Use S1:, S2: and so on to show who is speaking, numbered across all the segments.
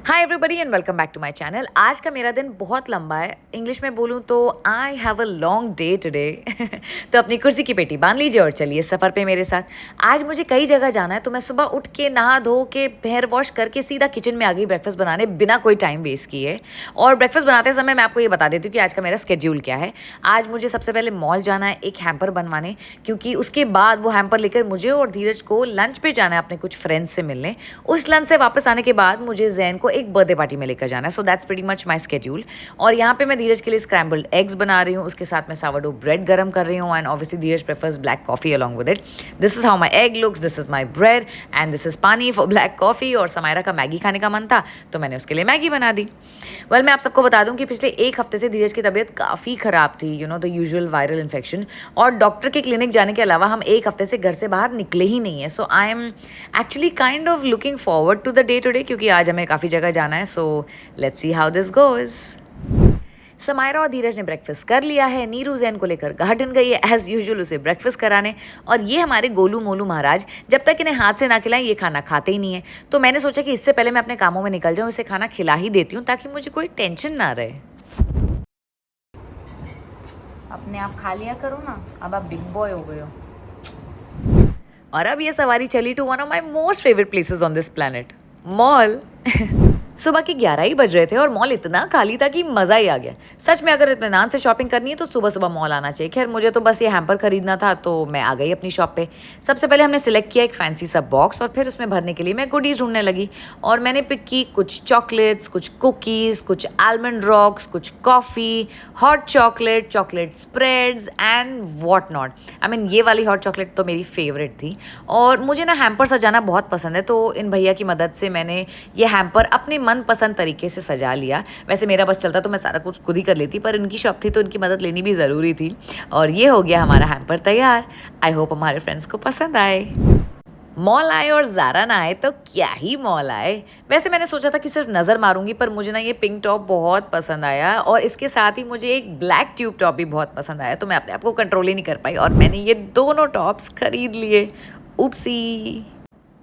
S1: Hi everybody and welcome back to my channel. आज का मेरा दिन बहुत लंबा है। इंग्लिश में बोलूँ तो I have a long day today. तो अपनी कुर्सी की पेटी बांध लीजिए और चलिए सफ़र पे मेरे साथ। आज मुझे कई जगह जाना है, तो मैं सुबह उठ के नहा धो के हेयर वॉश करके सीधा किचन में आ गई ब्रेकफास्ट बनाने, बिना कोई टाइम वेस्ट किए। और ब्रेकफास्ट बनाते समय मैं आपको ये बता देती हूँ कि आज का मेरा स्केड्यूल क्या है। आज मुझे सबसे पहले मॉल जाना है एक हैम्पर बनवाने, क्योंकि उसके बाद वो हैम्पर लेकर मुझे और धीरज को लंच पे जाना है अपने कुछ फ्रेंड्स से मिलने। उस लंच से वापस आने के बाद मुझे जैन को एक बर्थडे पार्टी में लेकर जाना है। So that's pretty much my schedule. और यहाँ पे मैं धीरज के लिए स्क्रैम्बल्ड एग्स बना रही हूँ, उसके साथ मैं सावरडो ब्रेड गरम कर रही हूँ and obviously Dheeraj prefers black coffee along with it. This is how my egg looks, this is my bread and this is पानी फॉर ब्लैक कॉफी। और समायरा का मैगी खाने का मन था तो मैंने उसके लिए मैगी बना दी। वेल, मैं आप सबको बता दूं कि पिछले एक हफ्ते से धीरज की तबीयत काफ़ी ख़राब थी, you know the usual viral infection. और डॉक्टर के क्लिनिक जाने के अलावा हम एक हफ्ते से घर से बाहर निकले ही नहीं है। So I am actually kind of looking forward to the day today, क्योंकि आज हमें काफ़ी जगह जाना है। So let's see how this goes. Samaira और धीरज ने ब्रेकफास्ट कर लिया है। नीरू जैन को लेकर गार्डन गई है एज यूजुअल उसे ब्रेकफास्ट कराने। और ये हमारे गोलू मोलू महाराज जब तक इन्हें हाथ से ना खिलाएं ये खाना खाते ही नहीं है। तो मैंने सोचा कि इससे पहले मैं अपने कामों में निकल जाऊं, इसे खाना खिला ही देती हूँ ताकि मुझे कोई टेंशन ना रहे। अपने आप खा लिया करो ना, अब आप बिग बॉय हो गए हो। और अब ये सवारी चली to one of my most favourite places on this planet, mall. सुबह के 11 ही बज रहे थे और मॉल इतना खाली था कि मज़ा ही आ गया। सच में अगर इत्मीनान से शॉपिंग करनी है तो सुबह सुबह मॉल आना चाहिए। खैर, मुझे तो बस ये हैम्पर खरीदना था तो मैं आ गई अपनी शॉप पे। सबसे पहले हमने सिलेक्ट किया एक फैंसी सा बॉक्स और फिर उसमें भरने के लिए मैं गुडीज़ ढूंढने लगी। और मैंने पिक की कुछ चॉकलेट्स, कुछ कुकीज़, कुछ आलमंड रॉक्स, कुछ coffee, hot chocolate, chocolate spreads and what not. I mean ये वाली हॉट चॉकलेट तो मेरी फेवरेट थी। और मुझे ना हैम्पर सजाना बहुत पसंद है, तो इन भैया की मदद से मैंने ये हैम्पर अपने मनपसंद तरीके से सजा लिया। वैसे मेरा बस चलता तो मैं सारा कुछ खुद ही कर लेती, पर इनकी शॉप थी तो इनकी मदद लेनी भी ज़रूरी थी। और ये हो गया हमारा हैम्पर तैयार। आई होप हमारे फ्रेंड्स को पसंद आए। मॉल आए और ज़ारा ना आए तो क्या ही मॉल आए। वैसे मैंने सोचा था कि सिर्फ नज़र मारूंगी, पर मुझे ना ये पिंक टॉप बहुत पसंद आया और इसके साथ ही मुझे एक ब्लैक ट्यूब टॉप भी बहुत पसंद आया। तो मैं अपने आप को कंट्रोल ही नहीं कर पाई और मैंने ये दोनों टॉप्स खरीद लिए। उपसी।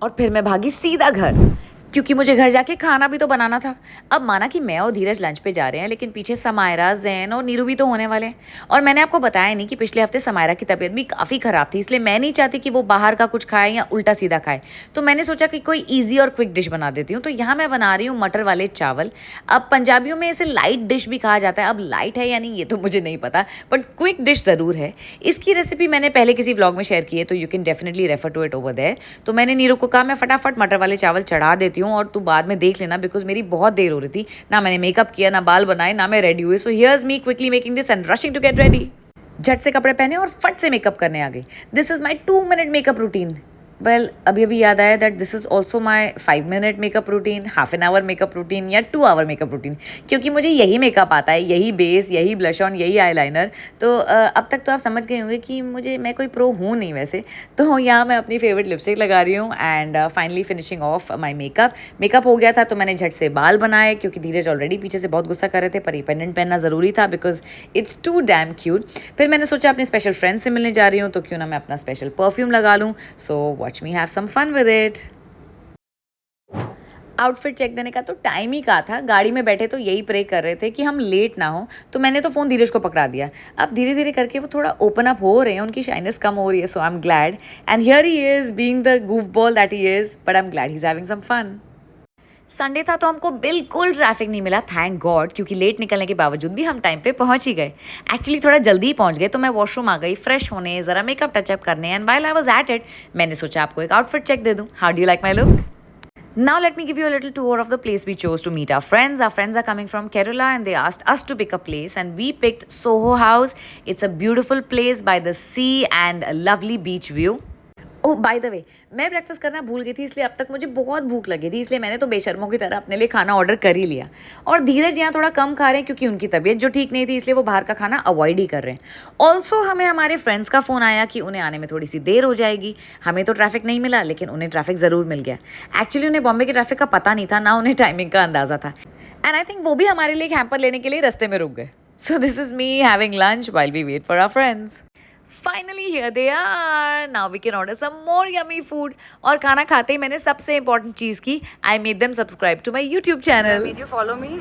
S1: और फिर मैं भागी सीधा घर, क्योंकि मुझे घर जाके खाना भी तो बनाना था। अब माना कि मैं और धीरज लंच पे जा रहे हैं, लेकिन पीछे समायरा, जैन और नीरू भी तो होने वाले हैं। और मैंने आपको बताया नहीं कि पिछले हफ्ते समायरा की तबीयत भी काफ़ी ख़राब थी, इसलिए मैं नहीं चाहती कि वो बाहर का कुछ खाए या उल्टा सीधा खाए। तो मैंने सोचा कि कोई ईजी और क्विक डिश बना देती हूँ। तो यहाँ मैं बना रही हूँ मटर वाले चावल। अब पंजाबियों में इसे लाइट डिश भी कहा जाता है। अब लाइट है या नहीं ये तो मुझे नहीं पता, बट क्विक डिश ज़रूर है। इसकी रेसिपी मैंने पहले किसी व्लॉग में शेयर की है, तो you can definitely refer to it over there. तो मैंने नीरू को कहा मैं फटाफट मटर वाले चावल चढ़ा देती हूँ और तू बाद में देख लेना, बिकॉज मेरी बहुत देर हो रही थी। ना मैंने मेकअप किया, ना बाल बनाए, ना मैं रेडी हुई। So here's me quickly making this and rushing to get ready. झट से कपड़े पहने और फट से मेकअप करने आ गई। This is my 2 minute makeup routine. Well, अभी अभी याद आया that this is also my 5 minute makeup routine, half an hour makeup routine या 2 आवर मेकअप रूटीन, क्योंकि मुझे यही मेकअप आता है, यही बेस, यही ब्लश ऑन, यही आईलाइनर। तो अब तक तो आप समझ गए होंगे कि मैं कोई प्रो हूँ नहीं वैसे। तो यहाँ मैं अपनी फेवरेट लिपस्टिक लगा रही हूँ and finally finishing of my makeup हो गया था। तो मैंने झट से बाल बनाए, क्योंकि धीरज ऑलरेडी पीछे से बहुत गुस्सा कर रहे थे, पर ये पेंडेंट पहनना ज़रूरी था because it's too damn cute. फिर मैंने सोचा अपने स्पेशल फ्रेंड से मिलने जा रही हूँ तो क्यों ना मैं अपना स्पेशल परफ्यूम लगा लूँ। So watch me have some fun with it. Outfit check देने का तो टाइम ही कहा था। गाड़ी में बैठे तो यही प्रे कर रहे थे कि हम लेट ना हो, तो मैंने तो फ़ोन धीरज को पकड़ा दिया। अब धीरे धीरे करके वो थोड़ा ओपन अप हो रहे हैं, उनकी शाइनेस कम हो रही है। So I am glad and here he is being the goofball that he is, but I am glad he is having some fun. Sunday था तो हमको बिल्कुल ट्रैफिक नहीं मिला, थैंक गॉड, क्योंकि लेट निकलने के बावजूद भी हम टाइम पे पहुंच ही गए। एक्चुअली थोड़ा जल्दी ही पहुंच गए, तो मैं वॉशरूम आ गई फ्रेश होने, ज़रा मेकअप टचअप करने। And while I was at it मैंने सोचा आपको एक आउटफिट चेक दे दूं। How do you like my look? Now let me give you a little tour of the place we chose to meet our friends. Our friends are coming from Kerala and they asked us to pick a place and we picked Soho House. It's a beautiful place by the sea and a lovely beach view. Oh by the way, मैं breakfast करना भूल गई थी, इसलिए अब तक मुझे बहुत भूख लगी थी, इसलिए मैंने तो बेशर्मों की तरह अपने लिए खाना ऑर्डर कर ही लिया। और धीरज यहाँ थोड़ा कम खा रहे हैं क्योंकि उनकी तबीयत जो ठीक नहीं थी, इसलिए वो बाहर का खाना अवॉइड ही कर रहे हैं। ऑल्सो हमें हमारे फ्रेंड्स का फ़ोन आया कि उन्हें आने में थोड़ी सी देर हो जाएगी। हमें तो ट्रैफिक नहीं मिला, लेकिन उन्हें ट्रैफिक ज़रूर मिल गया। एक्चुअली उन्हें बॉम्बे के ट्रैफिक का पता नहीं था, ना उन्हें टाइमिंग का अंदाज़ा था। एंड आई थिंक वो भी हमारे लिए एक हैम्पर लेने के लिए रास्ते में रुक गए। So this is me having lunch while we wait for our friends. Finally here they are. Now we can order some more yummy food. और खाना खाते ही मैंने सबसे इम्पोर्टेंट चीज़ की, I made them subscribe to my YouTube channel. Did you follow me?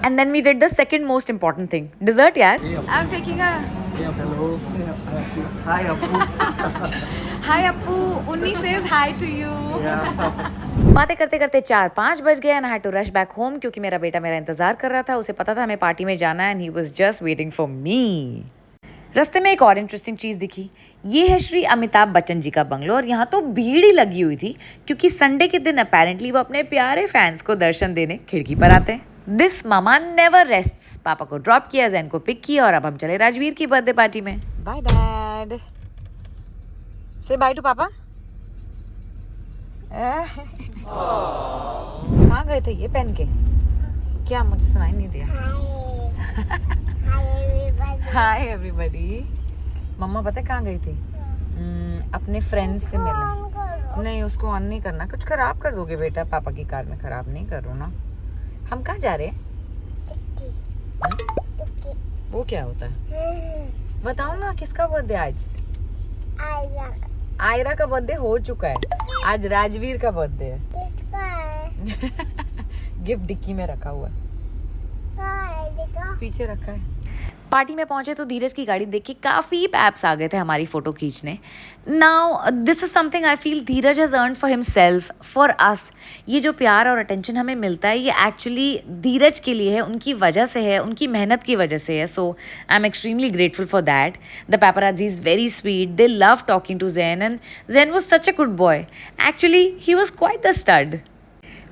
S1: And then we did the second most important thing, dessert यार. I'm taking a.
S2: Hello. Hi, Appu.
S1: Hi Appu. Unni says hi to you.
S2: Yeah.
S1: बातें करते करते 4-5 बज गए and I had to rush back home क्योंकि मेरा बेटा मेरा इंतजार कर रहा था. उसे पता था हमें पार्टी में जाना है and he was just waiting for me. रास्ते में एक और इंटरेस्टिंग चीज़ दिखी. ये है श्री अमिताभ बच्चन जी का बंगलो और यहाँ तो भीड़ ही लगी हुई थी क्योंकि संडे के दिन अपेरेंटली वो अपने प्यारे फैंस को दर्शन देने खिड़की पर आते हैं. This mama never rests. पापा को ड्रॉप किया, जैन को पिक किया और अब हम चले राजवीर की बर्थडे पार्टी में. Bye dad. Say bye to papa. कहाँ गए थे ये पहन के? क्या मुझे सुनाई नहीं दिया. Hi everybody. मम्मा पता है कहाँ गई थी? अपने फ्रेंड्स से मिलने. नहीं, उसको ऑन नहीं करना. कुछ खराब कर दोगे बेटा. पापा की कार में खराब नहीं करो ना. हम कहाँ जा रहे हैं? वो क्या होता है? बताओ ना. किसका बर्थडे आज? आयरा का बर्थडे हो चुका है. आज राजवीर का बर्थडे है. गिफ्ट डिक्की में रखा हुआ है. पीछे रखा है. पार्टी में पहुंचे तो धीरज की गाड़ी देख के काफ़ी पैप्स आ गए थे हमारी फ़ोटो खींचने. Now this is something I feel Dheeraj has earn for himself, for us. ये जो प्यार और अटेंशन हमें मिलता है ये एक्चुअली धीरज के लिए है, उनकी वजह से है, उनकी मेहनत की वजह से है. So I am extremely grateful for that. The paparazzi is very sweet. They love talking to Jain and Jain was such a good boy. Actually he was quite the stud.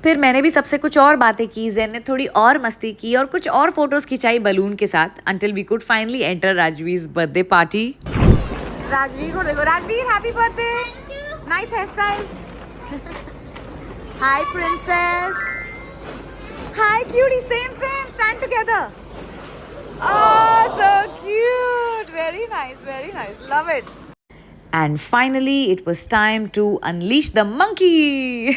S1: फिर मैंने भी सबसे कुछ और बातें की, जैन ने थोड़ी और मस्ती की और कुछ और फोटोज खिंचाई बलून के साथ until we could finally enter Rajveer birthday party. Rajveer को देखो. Rajveer happy birthday. Nice hairstyle. Hi princess. Hi cutie. Same stand together. Oh, so cute. Very nice. Love it. And finally it was time to unleash the monkey.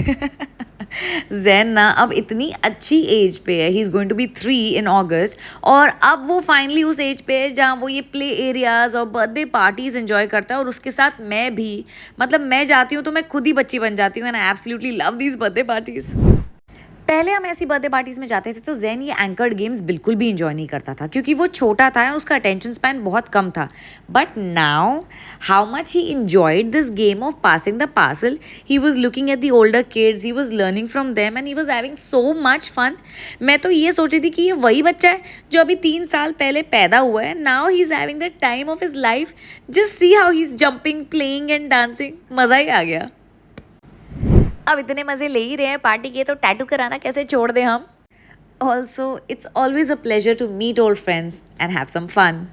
S1: Jain ना अब इतनी अच्छी age पे है. He is going to be 3 in August और अब वो finally उस एज पे है जहाँ वो ये प्ले एरियाज और बर्थडे पार्टीज एंजॉय करता है. और उसके साथ मैं भी, मतलब मैं जाती हूँ तो मैं खुद ही बच्ची बन जाती हूँ. And I absolutely love these birthday parties. पहले हम ऐसी बर्थडे पार्टीज़ में जाते थे तो जैन ये एंकर्ड गेम्स बिल्कुल भी इंजॉय नहीं करता था क्योंकि वो छोटा था और उसका अटेंशन स्पैन बहुत कम था. But now how much he enjoyed this game of passing the parcel. He was looking at the older kids, he was learning from them and he was having so much fun. मैं तो ये सोची थी कि ये वही बच्चा है जो अभी 3 साल पहले पैदा हुआ है. Now he is having the time of his life. Just see how he is jumping, playing and dancing. मज़ा ही आ गया. अब इतने मज़े ले ही रहे हैं पार्टी के तो टैटू कराना कैसे छोड़ दें हम. Also it's always a pleasure to meet old friends and have some fun.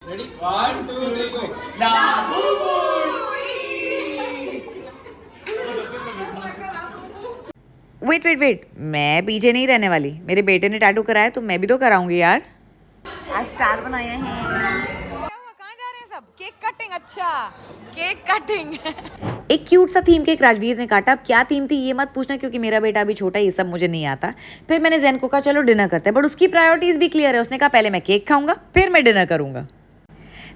S2: Ready? 1, 2, 3, go.
S1: Wait. मैं पीछे नहीं रहने वाली. मेरे बेटे ने टैटू कराया तो मैं भी तो कराऊंगी यार. आज स्टार बनाया है. कहाँ जा रहे हैं सब? Cake cutting. अच्छा, केक कटिंग. एक क्यूट सा थीम केक राजवीर ने काटा. अब क्या थीम थी ये मत पूछना क्योंकि मेरा बेटा अभी छोटा है, ये सब मुझे नहीं आता. फिर मैंने जैन को कहा चलो डिनर करते हैं, बट उसकी प्रायोरिटीज़ भी क्लियर है. उसने कहा पहले मैं केक खाऊंगा फिर मैं डिनर करूंगा.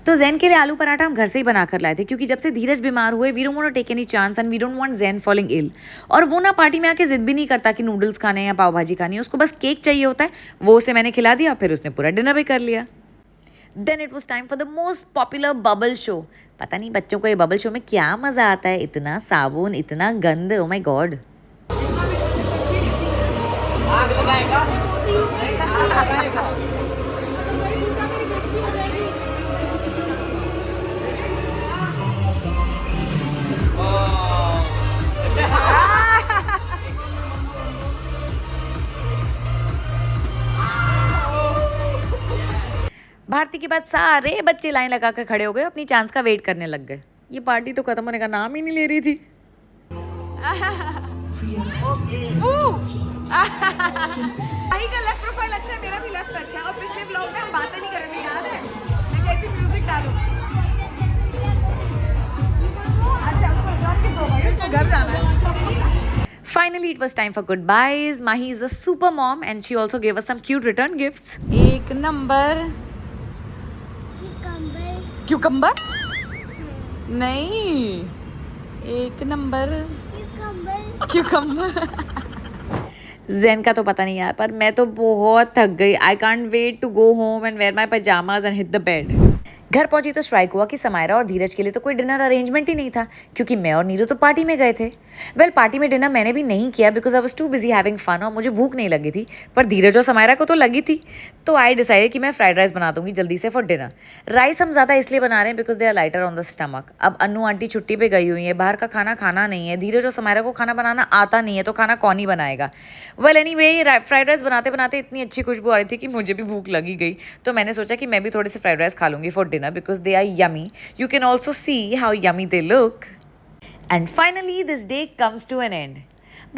S1: तो जैन के लिए आलू पराठा हम घर से ही बना कर लाए थे क्योंकि जब से धीरज बीमार हुए we don't want to take any chance and we don't want Jain falling ill. और वो ना पार्टी में आके जिद भी नहीं करता कि नूडल्स खाने हैं या पाव भाजी खानी है. उसको बस केक चाहिए होता है. वो उसे मैंने खिला दिया, फिर उसने पूरा डिनर भी कर लिया. Then it was time for the most popular bubble show. पता नहीं बच्चों को ये बबल शो में क्या मज़ा आता है. इतना साबुन, इतना गंद. Oh my God. भारती के बाद सारे बच्चे लाइन लगा कर खड़े हो गए, अपनी चांस का वेट करने लग गए. ये पार्टी तो खत्म होने का नाम ही नहीं ले रही थी. भाई का लेफ्ट प्रोफाइल अच्छा है, मेरा भी लेफ्ट अच्छा है. और पिछले ब्लॉग में हम बातें नहीं कर रहे थे, याद है? मैं कहती म्यूजिक डालो. अच्छा उसको घर जाना है. Finally, it was time for goodbyes. Mahi is a super mom and she also gave us some cute return gifts. एक नंबर. क्यूकम्बर नहीं, 1 नंबर क्यूकम्बर। जैन का तो पता नहीं यार, पर मैं तो बहुत थक गई। I can't wait to go home and wear my pyjamas and hit the bed. घर पहुंची तो स्ट्राइक हुआ कि समायरा और धीरज के लिए तो कोई डिनर अरेंजमेंट ही नहीं था, क्योंकि मैं और नीरू तो पार्टी में गए थे। वेल, पार्टी में डिनर मैंने भी नहीं किया because I was too busy having fun, और मुझे भूख नहीं लगी थी, पर धीरज और समायरा को तो लगी थी। तो आई डिसाइडेड कि मैं फ्राइड राइस बना दूंगी जल्दी से फॉर डिनर। राइस हम ज़्यादा इसलिए बना रहे हैं because they are lighter on the stomach. अब अन्नू आंटी छुट्टी पे गई हुई है, बाहर का खाना खाना नहीं है, धीरज और समायरा को खाना बनाना आता नहीं है, तो खाना कौन ही बनाएगा। वेल एनीवे, फ्राइड राइस बनाते बनाते इतनी अच्छी खुशबू आ रही थी कि मुझे भी भूख लगी गई। तो मैंने सोचा कि मैं भी थोड़े से फ्राइड राइस खा लूंगी for dinner because they are yummy. You can also see how yummy they look. And finally, this day comes to an end.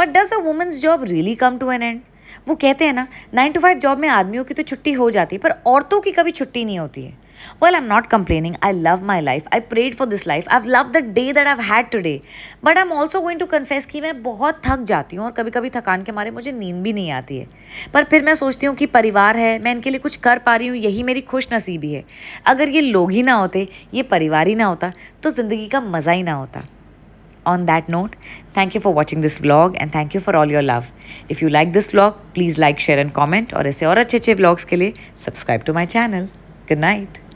S1: But does a woman's job really come to an end? वो कहते हैं ना, 9 to 5 job में आदमियों की तो छुट्टी हो जाती है, पर औरतों की कभी छुट्टी नहीं होती है। Well, I'm not complaining. I love my life. I prayed for this life. I've loved the day that I've had today. But I'm also going to confess कि मैं बहुत थक जाती हूँ, और कभी कभी थकान के मारे मुझे नींद भी नहीं आती है। पर फिर मैं सोचती हूँ कि परिवार है, मैं इनके लिए कुछ कर पा रही हूँ, यही मेरी खुश नसीबी है। अगर ये लोग ही ना होते, ये परिवार ही ना होता, तो ज़िंदगी का मज़ा ही ना होता। On that note, thank you for watching this vlog and thank you for all your love. If you like this vlog, please like, share and comment. और ऐसे और अच्छे अच्छे vlogs के लिए subscribe to my channel. Good night.